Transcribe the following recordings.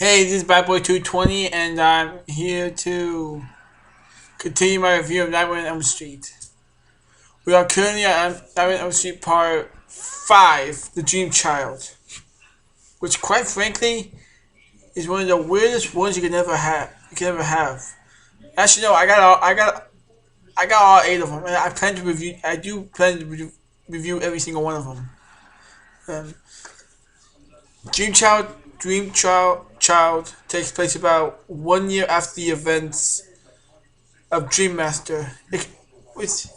Hey, this is badboy 220, and I'm here to continue my review of Nightmare on Elm Street. We are currently at Nightmare on Elm Street Part 5, The Dream Child, which, quite frankly, is one of the weirdest ones you can ever have. Actually, no, I got all 8 of them, and I plan to review. I do plan to review every single one of them. Um, Dream Child takes place about 1 year after the events of Dream Master. It's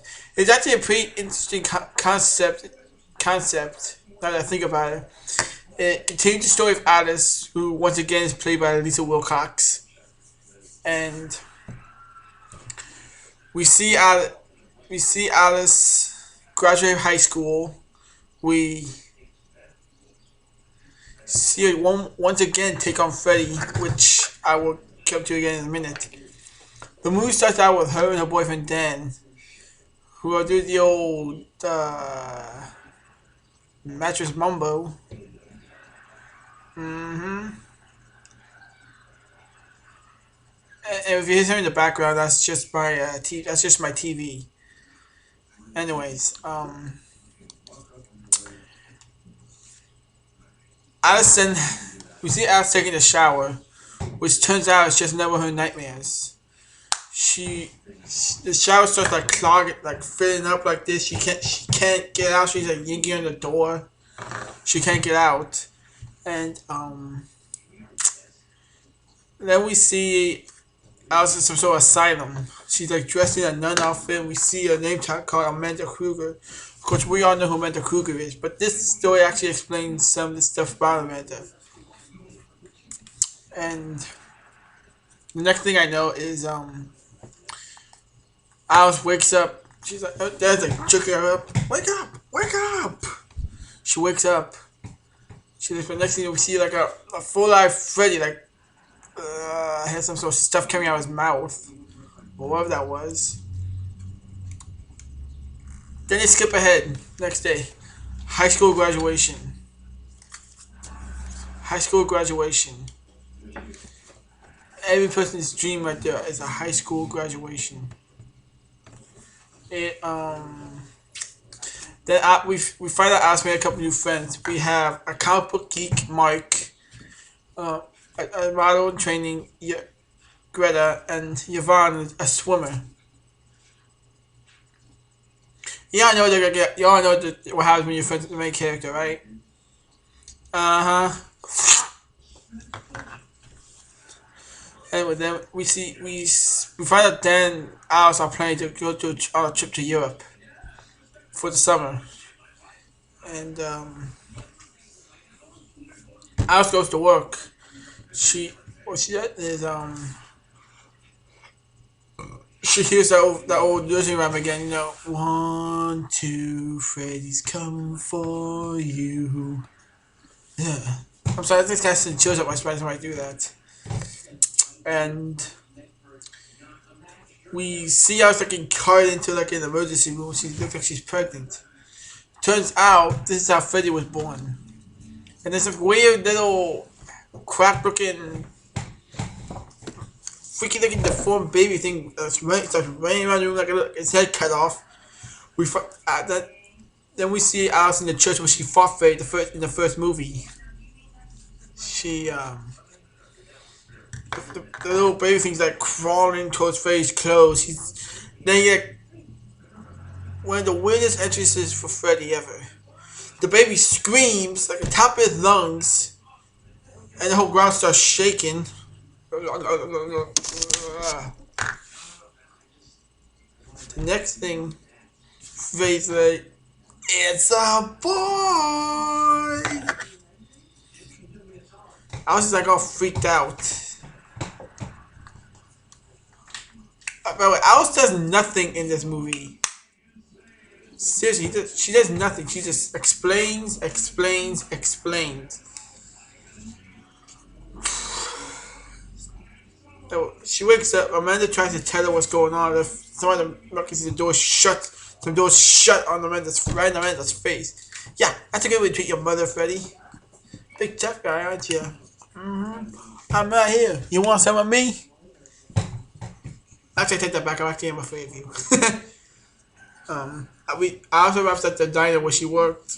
actually a pretty interesting concept. Now that I think about it, it continues the story of Alice, who once again is played by Lisa Wilcox, and we see Alice. We see Alice graduate high school. We see her once again take on Freddy, which I will come to again in a minute. The movie starts out with her and her boyfriend Dan, who are doing the old mattress mumbo. Mm-hmm. And if you hear something in the background, that's just my That's just my TV. Anyways, Allison, we see Alice taking a shower, which turns out it's just never her nightmares. She the shower starts like clogging, like filling up like this. She can't get out. She's like yanking on the door. She can't get out, and then we see Alice in some sort of asylum. She's like dressed in a nun outfit. And we see a name tag called Amanda Kruger. Of course, we all know who Amanda Kruger is, but this story actually explains some of the stuff about Amanda. And the next thing I know is Alice wakes up. She's like, oh, Dad's like jerking her up. Wake up! Wake up! She wakes up. But next thing we see like a full live Freddy, like had some sort of stuff coming out of his mouth, or whatever that was. Then they skip ahead. Next day, high school graduation. High school graduation. Every person's dream right there is a high school graduation. It Then we find out Alice made a couple new friends. We have a comic book geek, Mike, a model in training, Greta, and Yvonne, a swimmer. Y'all know what happens when you're friends with the main character, right? Uh huh. Anyway, then we find out Dan and Alice are planning to go on a trip to Europe for the summer, and Alice goes to work. What she does is she hears that old nursing rhyme again. 1, 2, Freddy's coming for you. Yeah. I'm sorry, this guy still chills up my spine when I do that. And we see Alice getting carried into like an emergency room. She looks like she's pregnant. Turns out this is how Freddy was born. And there's a weird little crack-looking, freaky looking deformed baby thing that's running around the room like its head cut off. Then we see Alice in the church where she fought Freddy in the first movie. She the little baby thing's like crawling towards Freddy's clothes. Then you get one of the weirdest entrances for Freddy ever. The baby screams like the top of his lungs, and the whole ground starts shaking. The next thing, Freddy's like, "It's a boy!" I was just like all freaked out. By the way, Alice does nothing in this movie. Seriously, she does nothing. She just explains. So she wakes up. Amanda tries to tell her what's going on. Some of them can see the door shut. Some doors shut on right in Amanda's face. Yeah, that's a good way to treat your mother, Freddy. Big tough guy, aren't you? Mm-hmm. I'm not here. You want some of me? Actually, I take that back. I'm actually I'm afraid of you. I also arrived at the diner where she worked.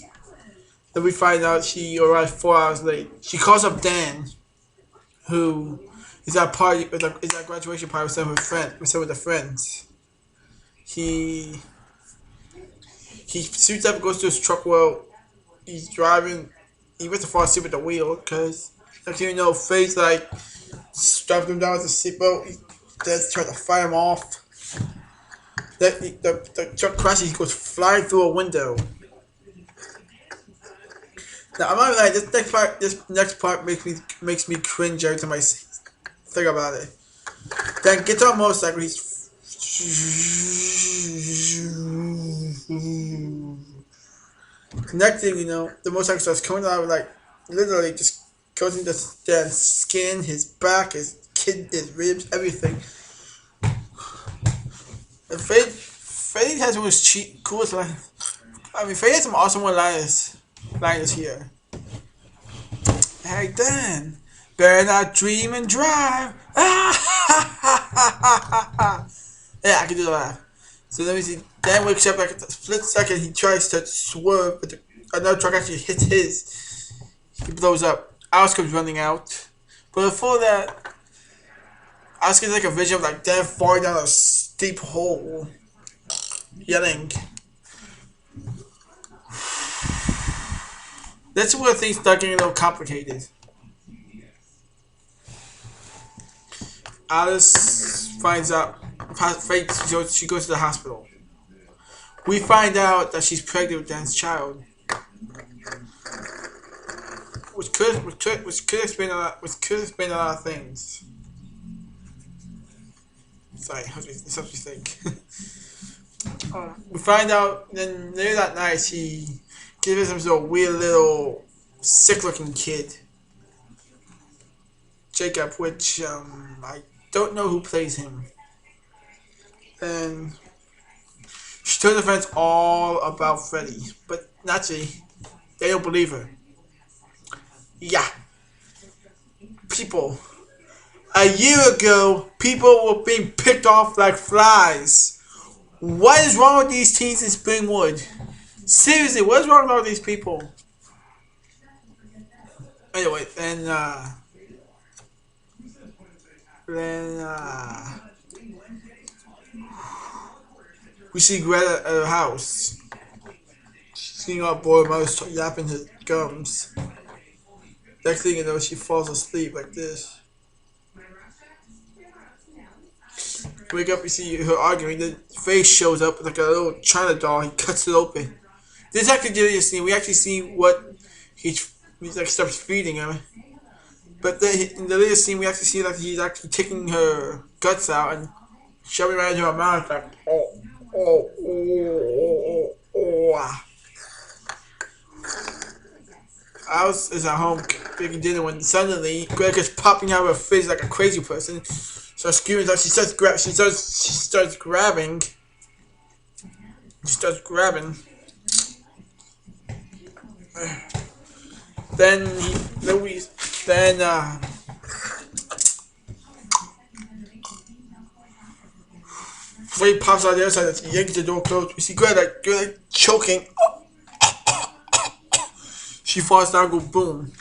Then we find out she arrived 4 hours late. She calls up Dan, who is at party, is at graduation party with some of the friends. He he suits up and goes to his truck. Well, he's driving. He went to fall asleep at the wheel because, like you know, Faye's like strapped him down with a seatbelt. He Dad's trying to fight him off. The truck crashes. He goes flying through a window. Now I'm not like this next part. This next part makes me cringe every time I think about it. Then gets on a motorcycle. He's next thing you know, the motorcycle starts coming out like literally just goes into Dan's skin, his back, his ribs, everything. And Fade has one of his coolest lines. I mean, Fade has some awesome liners here. Hey Dan, better not dream and drive. Yeah, I can do the laugh. So let me see. Dan wakes up like a split second. He tries to swerve, but another truck actually hits his. He blows up. Alice comes running out. But before that, Alice gets like a vision of like Dan falling down a steep hole, yelling. That's where things start getting a little complicated. Alice finds out. She goes to the hospital. We find out that she's pregnant with Dan's child, which could explain a lot. Which could explain a lot of things. Sorry, it helps me think. We find out then later that night she gives him to a weird little sick-looking kid, Jacob, which I don't know who plays him. And she tells her friends all about Freddy, but naturally, they don't believe her. Yeah. People. A year ago, people were being picked off like flies. What is wrong with these teens in Springwood? Seriously, what's wrong with all these people? Anyway, then we see Greta at her house. She's seeing our boy Mouse yapping his gums. Next thing you know, she falls asleep like this. Wake up, we see her arguing. The face shows up like a little China doll. He cuts it open. This actually did a scene. We actually see what he's like starts feeding him. But then in the later scene, we actually see that he's actually taking her guts out and shoving it right into her mouth like oh. Alice is at home making dinner when suddenly Greg is popping out of her face like a crazy person. Starts screaming. She starts grabbing. Then Freddy pops out the other side and yanks the door closed. We see Greg like choking. She falls down, go boom.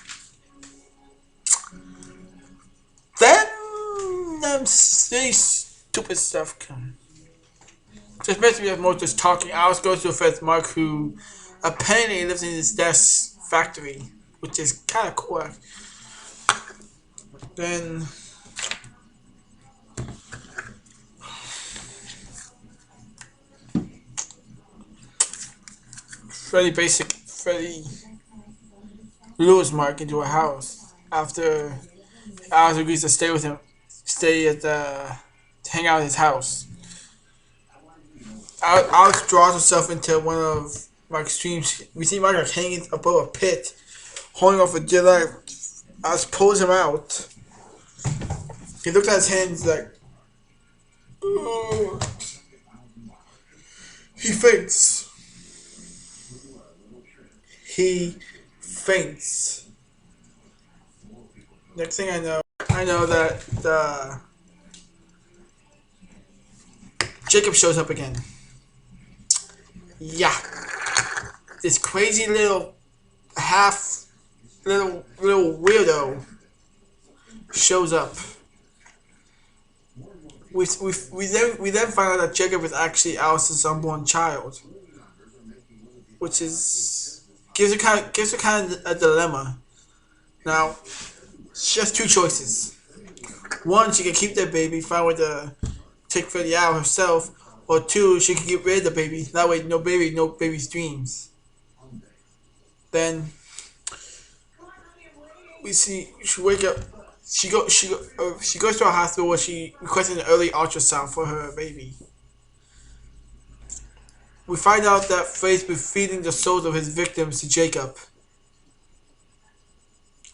Then really stupid stuff comes. Just basically have more just talking. Alice goes to her friend Mark, who apparently lives in his dad's factory, which is kind of cool. Then Freddy lures Mark into a house after Alice agrees to stay with him, to hang out at his house. Alice draws herself into one of Mark's dreams. We see Mark like hanging above a pit, holding off a Jedi. Alice pulls him out. He looks at his hands like, ugh. He faints. Next thing I know, I know that the Jacob shows up again. Yeah, this crazy little half little weirdo shows up. We then find out that Jacob is actually Alice's unborn child, which is gives her kind of a dilemma. Now she has two choices. One, she can keep the baby, find a way to take Freddy out herself, or two, she can get rid of the baby. That way, no baby's dreams. Then we see she wake up. She goes to a hospital where she requested an early ultrasound for her baby. We find out that Freddy's been feeding the souls of his victims to Jacob.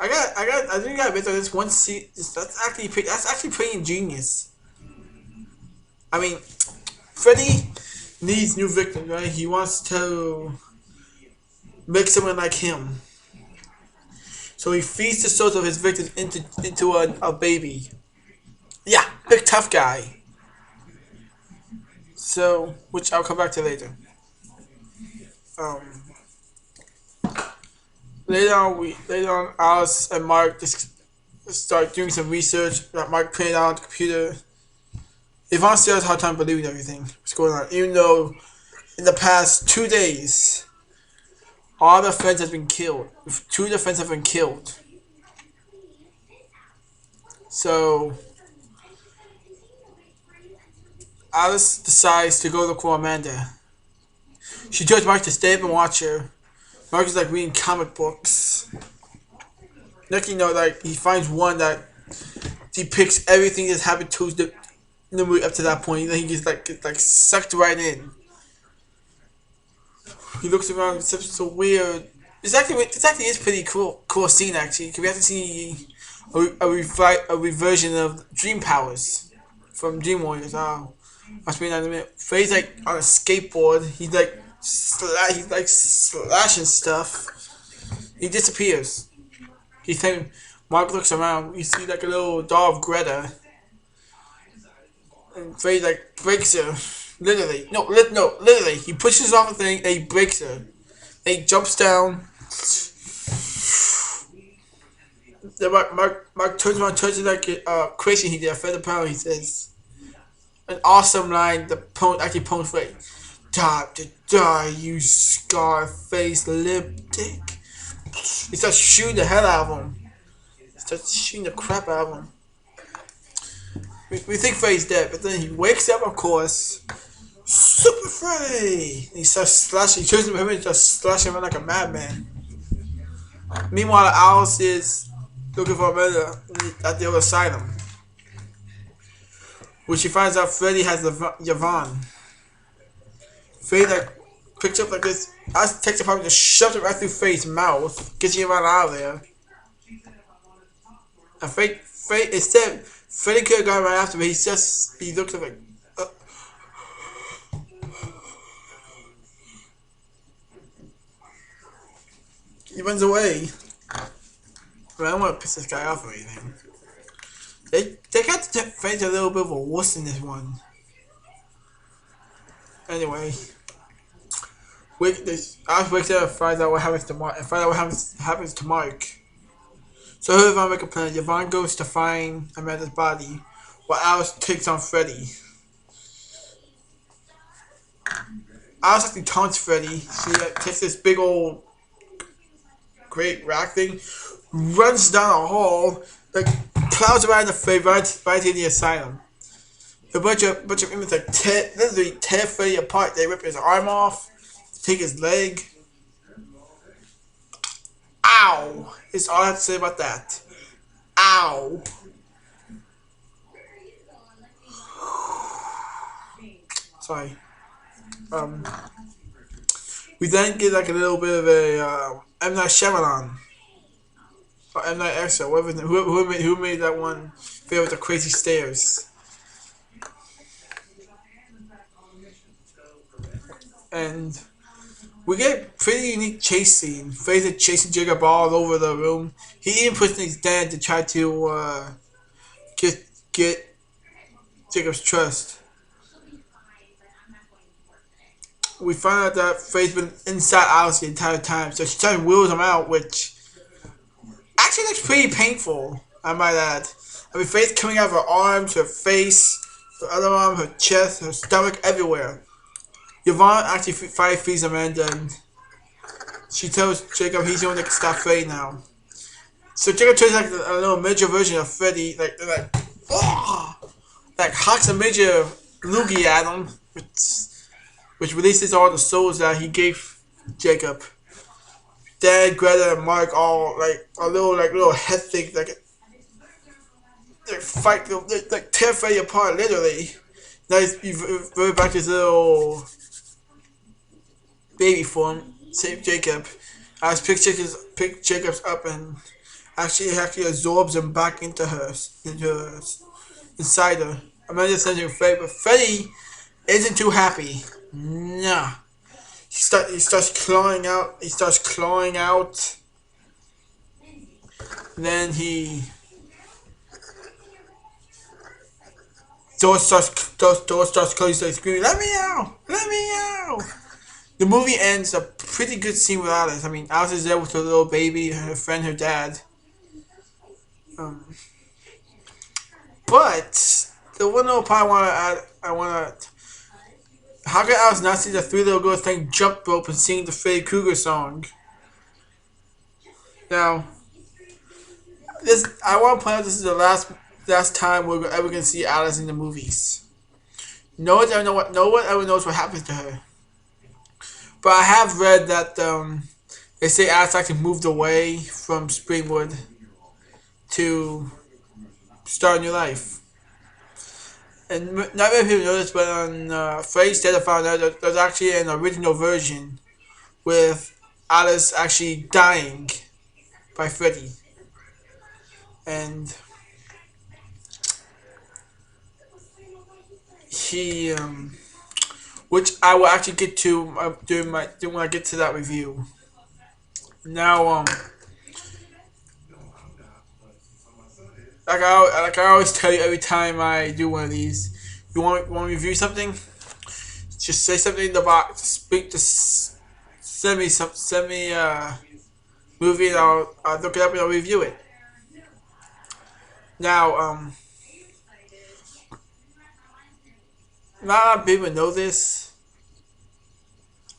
I think I gotta admit that this one scene, that's actually pretty ingenious. I mean, Freddy needs new victims, right? He wants to make someone like him. So he feeds the souls of his victims into a baby. Yeah, big tough guy. So, which I'll come back to later. Um, later on, Alice and Mark just start doing some research that Mark printed out on the computer. Yvonne still has a hard time believing everything what's going on, even though in the past 2 days, all the friends have been killed. Two of the friends have been killed. So Alice decides to go look for Amanda. She tells Mark to stay up and watch her. Mark is like reading comic books. Next thing you know, like he finds one that depicts everything that's happened to the movie up to that point. Then he gets like sucked right in. He looks around. It's so weird. This actually is pretty cool scene actually. Cause we have to see a reversion of Dream Powers from Dream Warriors. Oh, must be another minute. Faye's like on a skateboard. He's like slashing stuff. He disappears. He's saying, Mark looks around. We see like a little doll of Greta, and Faye like breaks her. Literally, literally. He pushes off the thing and he breaks her. And he jumps down. Then Mark turns around, turns it like crazy. He did a feather power. He says an awesome line. The poem actually poems Faye. Time to die, you scar-faced lip-dick. He starts shooting the hell out of him. He starts shooting the crap out of him. We think Faye's dead, but then he wakes up, of course. Super Freddy! And he starts slashing. He turns him and starts slashing around like a madman. Meanwhile, Alice is looking for Amanda at the other asylum, where she finds out Freddy has Yvonne. Faye like picks up like this. Alice takes it from him, just shoves it right through Faye's mouth, gets Yvonne out of there. And Faye instead, Freddy could have gone right after, but he looks like. He runs away. I don't want to piss this guy off or anything. They got to Freddy's a little bit of a wuss in this one. Anyway, Alice wakes up and finds out what happens to Mark. So her and Yvonne make a plan. Yvonne goes to find Amanda's body, while Alice takes on Freddy. Alice actually taunts Freddy. She takes this big old great rack thing, runs down a hall, like plows around the Freddy right in the asylum. A bunch of immigrants like literally tear Freddy apart. They rip his arm off, take his leg. Ow! Is all I have to say about that. Ow! Sorry. We then get like a little bit of a M. Night Shyamalan or M. Night Extra, who made that one video with the crazy stairs. And we get a pretty unique chase scene. Fraser chasing Jacob all over the room. He even puts in his dad to try to just get Jacob's trust. We find out that Faye's been inside Alice the entire time, so she tries to wheels him out, which actually looks pretty painful, I might add. I mean, Faye's coming out of her arms, her face, her other arm, her chest, her stomach, everywhere. Yvonne actually finally frees Amanda, and she tells Jacob he's the one that can stop Freddy now. So Jacob turns like a little miniature version of Freddy, like hawks a major loogie at him, which releases all the souls that he gave Jacob. Dad, Greta, and Mark all like a little head thing, fight, like tear Freddy apart literally. Now he's reverted back to his little baby form, save Jacob. As pick Jacob's up and actually absorbs him back into inside her. Amanda sends him Freddy, but Freddy isn't too happy. Nah. He starts clawing out. Then door starts closing, screaming, "Let me out! Let me out!" The movie ends a pretty good scene with Alice. I mean, Alice is there with her little baby, her friend, her dad. But the one little part I want to. How can Alice not see the three little girls playing jump rope and singing the Freddy Krueger song? Now, I want to point out this is the last time we're ever going to see Alice in the movies. No one ever knows what happens to her. But I have read that they say Alice actually moved away from Springwood to start a new life. And not many people know this, but on Freddy's Dead, I found out that there's actually an original version with Alice actually dying by Freddy. And he, which I will actually get to when I get to that review. Now, like I always tell you every time I do one of these, you want to review something, just say something in the box, send me movie, and I'll look it up and I'll review it. Now, not a lot of people know this.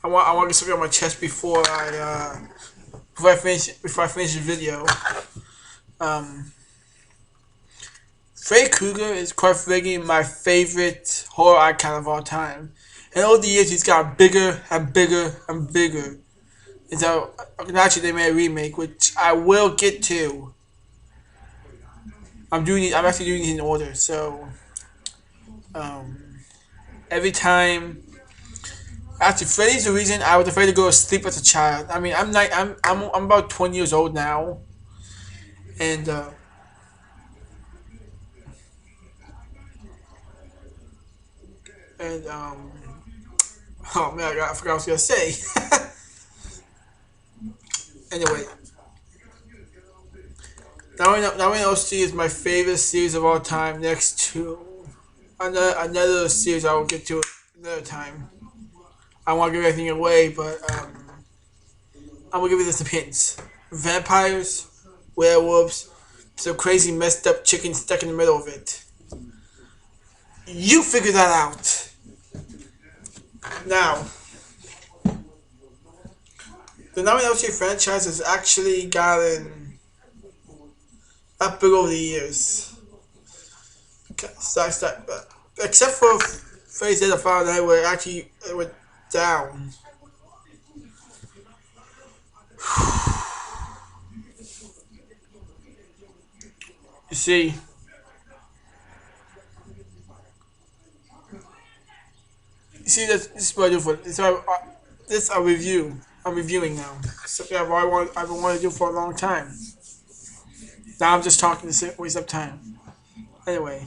I want to get something on my chest before I finish the video. Freddy Krueger is quite frankly my favorite horror icon of all time. And over the years, he's gotten bigger and bigger and bigger. And so, naturally, they made a remake, which I will get to. I'm actually doing it in order. So, every time, actually, Freddy's the reason I was afraid to go to sleep as a child. I mean, I'm about 20 years old now, and oh man, I forgot what I was gonna say. Anyway, now we know OC is my favorite series of all time. Next to another series I will get to another time. I won't give everything away, but I'm gonna give you some hints: vampires, werewolves, some crazy messed up chicken stuck in the middle of it. You figure that out. Now, the Nightmare on Elm Street franchise has actually gotten up big over the years. Except for Freddy's Dead Final Night, where it went down. You see, this is what I do for this. This a review. I'm reviewing now. Something I've been wanting to do for a long time. Now I'm just talking to waste up time. Anyway,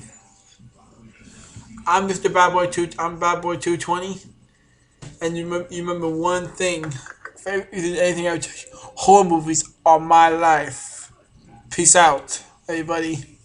I'm Mr. Bad Boy 2. I'm Bad Boy 220. And you remember one thing: if anything, I would tell you, horror movies are my life. Peace out, everybody.